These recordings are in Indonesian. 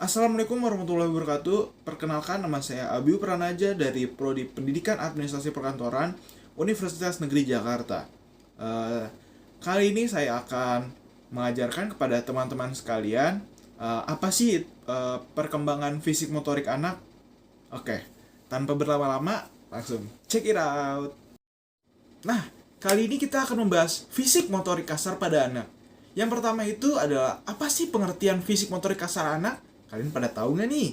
Assalamualaikum warahmatullahi wabarakatuh. Perkenalkan, nama saya Abiu Pranaja dari Prodi Pendidikan Administrasi Perkantoran Universitas Negeri Jakarta. Eh, Kali ini saya akan mengajarkan kepada teman-teman sekalian apa sih perkembangan fisik motorik anak. Oke, tanpa berlama-lama, langsung check it out. Nah, kali ini kita akan membahas fisik motorik kasar pada anak. Yang pertama itu adalah apa sih pengertian fisik motorik kasar anak? Kalian pada tahu nggak nih?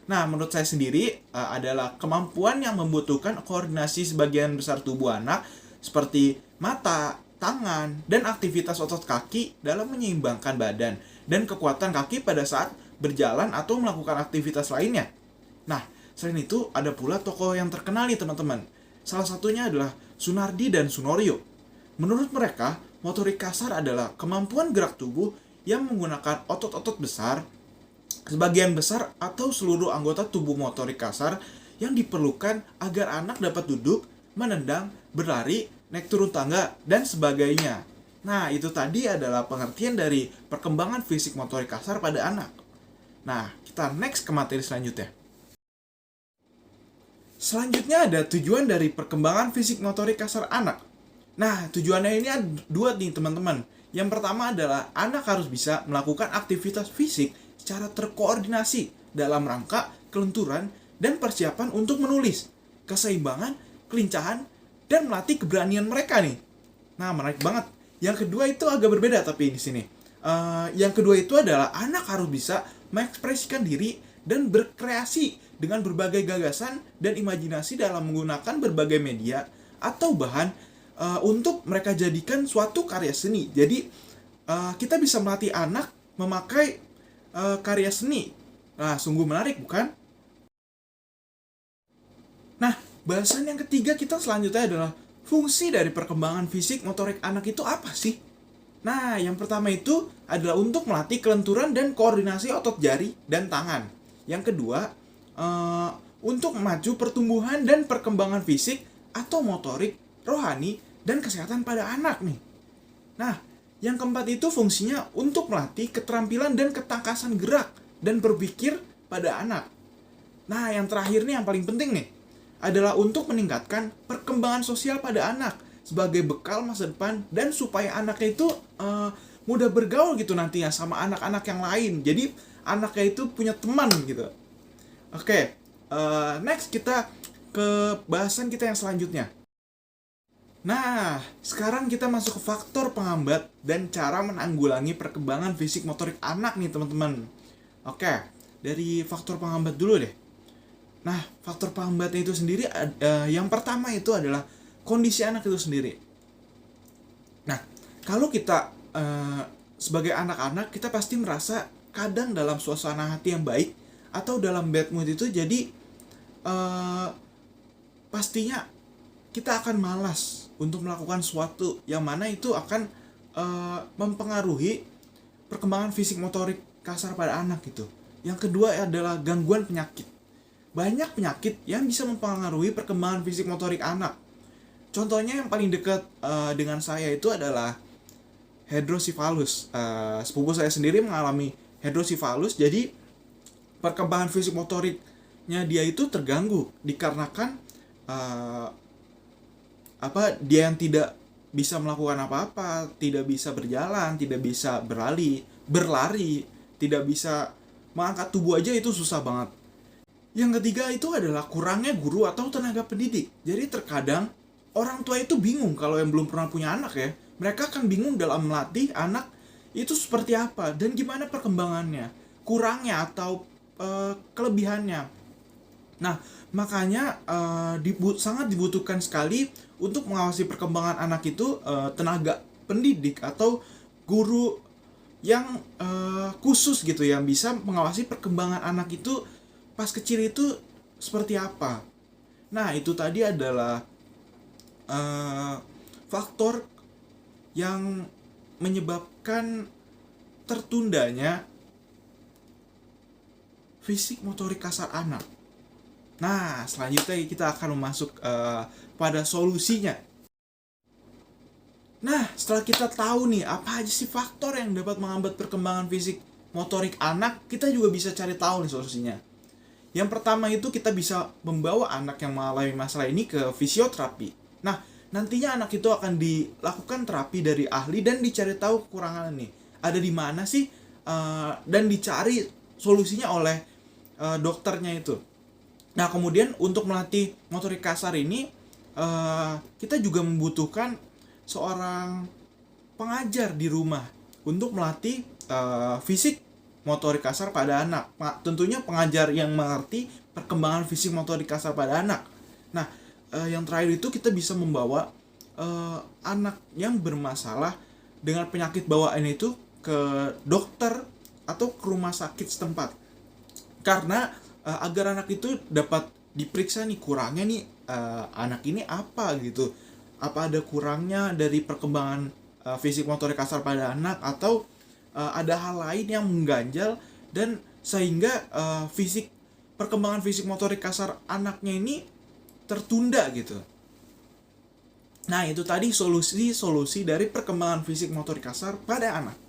Nah, menurut saya sendiri adalah kemampuan yang membutuhkan koordinasi sebagian besar tubuh anak seperti mata, tangan, dan aktivitas otot kaki dalam menyeimbangkan badan dan kekuatan kaki pada saat berjalan atau melakukan aktivitas lainnya. Nah, selain itu ada pula tokoh yang terkenal nih teman-teman. Salah satunya adalah Sunardi dan Sunorio. Menurut mereka, motorik kasar adalah kemampuan gerak tubuh yang menggunakan otot-otot besar, sebagian besar atau seluruh anggota tubuh motorik kasar yang diperlukan agar anak dapat duduk, menendang, berlari, naik turun tangga, dan sebagainya. Nah, itu tadi adalah pengertian dari perkembangan fisik motorik kasar pada anak. Nah, kita next ke materi selanjutnya. Selanjutnya ada tujuan dari perkembangan fisik motorik kasar anak. Nah, tujuannya ini ada dua nih teman-teman. Yang pertama adalah anak harus bisa melakukan aktivitas fisik secara terkoordinasi dalam rangka kelenturan dan persiapan untuk menulis, keseimbangan, kelincahan, dan melatih keberanian mereka nih. Nah, menarik banget. Yang kedua itu agak berbeda tapi di sini. Yang kedua itu adalah anak harus bisa mengekspresikan diri dan berkreasi dengan berbagai gagasan dan imajinasi dalam menggunakan berbagai media atau bahan untuk mereka jadikan suatu karya seni. Jadi kita bisa melatih anak memakai karya seni. Nah, sungguh menarik bukan? Nah, bahasan yang ketiga kita selanjutnya adalah fungsi dari perkembangan fisik motorik anak itu apa sih? Nah, yang pertama itu adalah untuk melatih kelenturan dan koordinasi otot jari dan tangan. Yang kedua, untuk memacu pertumbuhan dan perkembangan fisik atau motorik, rohani, dan kesehatan pada anak nih. Nah, yang keempat itu fungsinya untuk melatih keterampilan dan ketangkasan gerak dan berpikir pada anak. Nah, yang terakhir nih yang paling penting nih adalah untuk meningkatkan perkembangan sosial pada anak sebagai bekal masa depan dan supaya anaknya itu mudah bergaul gitu nantinya sama anak-anak yang lain. Jadi anaknya itu punya teman gitu. Oke, next kita ke bahasan kita yang selanjutnya. Nah, sekarang kita masuk ke faktor penghambat dan cara menanggulangi perkembangan fisik motorik anak nih teman-teman. Oke, dari faktor penghambat dulu deh. Nah, faktor penghambatnya itu sendiri, yang pertama itu adalah kondisi anak itu sendiri. Nah, kalau kita sebagai anak-anak, kita pasti merasa kadang dalam suasana hati yang baik atau dalam bad mood itu jadi pastinya kita akan malas untuk melakukan sesuatu yang mana itu akan mempengaruhi perkembangan fisik motorik kasar pada anak gitu. Yang kedua adalah gangguan penyakit. Banyak penyakit yang bisa mempengaruhi perkembangan fisik motorik anak. Contohnya yang paling dekat dengan saya itu adalah hidrosipalus. Sepupu saya sendiri mengalami hidrosipalus, jadi perkembangan fisik motoriknya dia itu terganggu dikarenakan dia yang tidak bisa melakukan apa-apa, tidak bisa berjalan, tidak bisa berlari, tidak bisa mengangkat tubuh aja itu susah banget. Yang ketiga itu adalah kurangnya guru atau tenaga pendidik. Jadi terkadang orang tua itu bingung kalau yang belum pernah punya anak ya. Mereka akan bingung dalam melatih anak itu seperti apa dan gimana perkembangannya, kurangnya atau kelebihannya. Nah, makanya sangat dibutuhkan sekali untuk mengawasi perkembangan anak itu tenaga pendidik atau guru yang khusus gitu yang bisa mengawasi perkembangan anak itu pas kecil itu seperti apa. Nah, itu tadi adalah faktor yang menyebabkan tertundanya fisik motorik kasar anak. Nah, selanjutnya kita akan masuk pada solusinya. Nah, setelah kita tahu nih apa aja sih faktor yang dapat menghambat perkembangan fisik motorik anak, kita juga bisa cari tahu nih solusinya. Yang pertama itu kita bisa membawa anak yang mengalami masalah ini ke fisioterapi. Nah, nantinya anak itu akan dilakukan terapi dari ahli dan dicari tahu kekurangan nih. Ada di mana sih, dan dicari solusinya oleh dokternya itu. Nah, kemudian untuk melatih motorik kasar ini, kita juga membutuhkan seorang pengajar di rumah untuk melatih fisik motorik kasar pada anak. Tentunya pengajar yang mengerti perkembangan fisik motorik kasar pada anak. Nah, yang terakhir itu kita bisa membawa anak yang bermasalah dengan penyakit bawaan itu ke dokter atau ke rumah sakit setempat. Karena agar anak itu dapat diperiksa nih kurangnya nih, anak ini apa gitu. Apa ada kurangnya dari perkembangan fisik motorik kasar pada anak, atau ada hal lain yang mengganjal dan sehingga perkembangan fisik motorik kasar anaknya ini tertunda gitu. Nah, itu tadi solusi dari perkembangan fisik motorik kasar pada anak.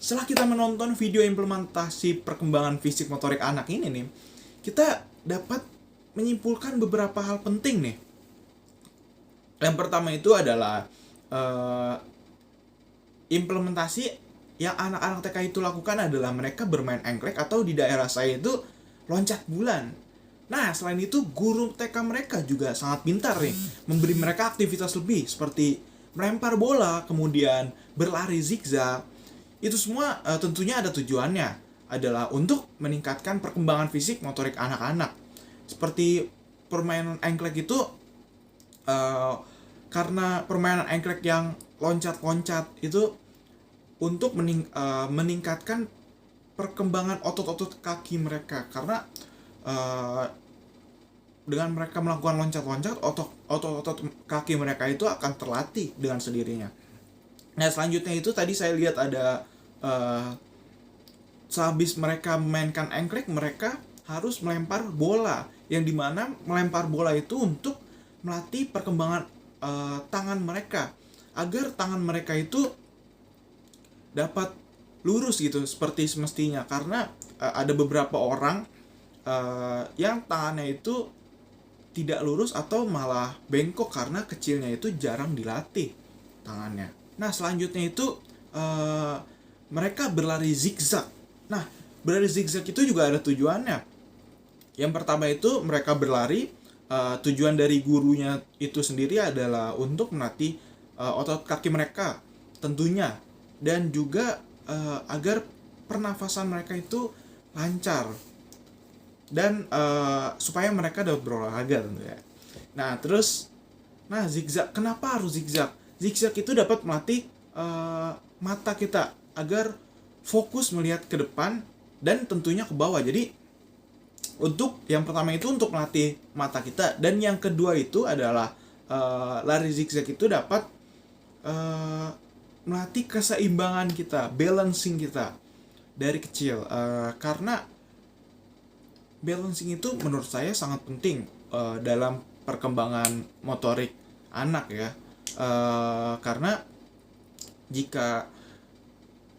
setelah kita menonton video implementasi perkembangan fisik motorik anak ini nih, kita dapat menyimpulkan beberapa hal penting nih. Yang pertama itu adalah implementasi yang anak-anak TK itu lakukan adalah mereka bermain engklek atau di daerah saya itu loncat bulan. Nah, selain itu guru TK mereka juga sangat pintar nih, memberi mereka aktivitas lebih seperti melempar bola, kemudian berlari zigzag. Itu semua tentunya ada tujuannya, adalah untuk meningkatkan perkembangan fisik motorik anak-anak. Seperti permainan engklek itu, karena permainan engklek yang loncat-loncat itu untuk meningkatkan perkembangan otot-otot kaki mereka, karena dengan mereka melakukan loncat-loncat, otot-otot kaki mereka itu akan terlatih dengan sendirinya. Nah, selanjutnya itu tadi saya lihat ada sehabis mereka memainkan engklek, mereka harus melempar bola, yang dimana melempar bola itu untuk melatih perkembangan tangan mereka, agar tangan mereka itu dapat lurus gitu seperti semestinya. Karena ada beberapa orang yang tangannya itu tidak lurus atau malah bengkok karena kecilnya itu jarang dilatih tangannya. Nah, selanjutnya itu mereka berlari zigzag. Nah, berlari zigzag itu juga ada tujuannya. Yang pertama itu mereka berlari, tujuan dari gurunya itu sendiri adalah untuk melatih otot kaki mereka tentunya, dan juga agar pernafasan mereka itu lancar, dan supaya mereka dapat berolahraga tentunya. Nah, terus zigzag, kenapa harus zigzag? Zigzag itu dapat melatih mata kita agar fokus melihat ke depan dan tentunya ke bawah. Jadi untuk yang pertama itu untuk melatih mata kita, dan yang kedua itu adalah lari zigzag itu dapat melatih keseimbangan kita, balancing kita dari kecil. Karena balancing itu menurut saya sangat penting dalam perkembangan motorik anak ya. Karena jika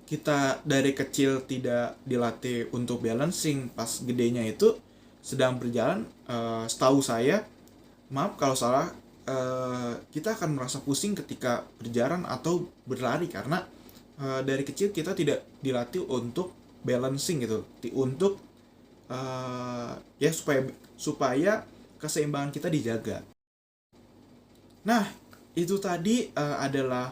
kita dari kecil tidak dilatih untuk balancing, pas gedenya itu sedang berjalan, setahu saya, maaf kalau salah, kita akan merasa pusing ketika berjalan atau berlari, karena dari kecil kita tidak dilatih untuk balancing gitu, untuk ya supaya keseimbangan kita dijaga. Nah, itu tadi adalah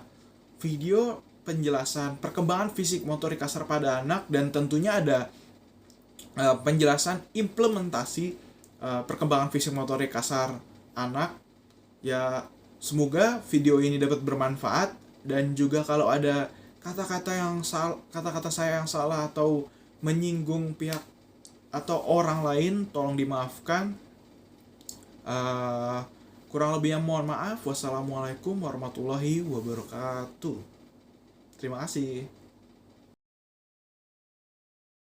video penjelasan perkembangan fisik motorik kasar pada anak, dan tentunya ada penjelasan implementasi perkembangan fisik motorik kasar anak. Ya, semoga video ini dapat bermanfaat, dan juga kalau ada kata-kata saya yang salah atau menyinggung pihak atau orang lain, tolong dimaafkan. Kurang lebihnya mohon maaf. Wassalamualaikum warahmatullahi wabarakatuh. Terima kasih.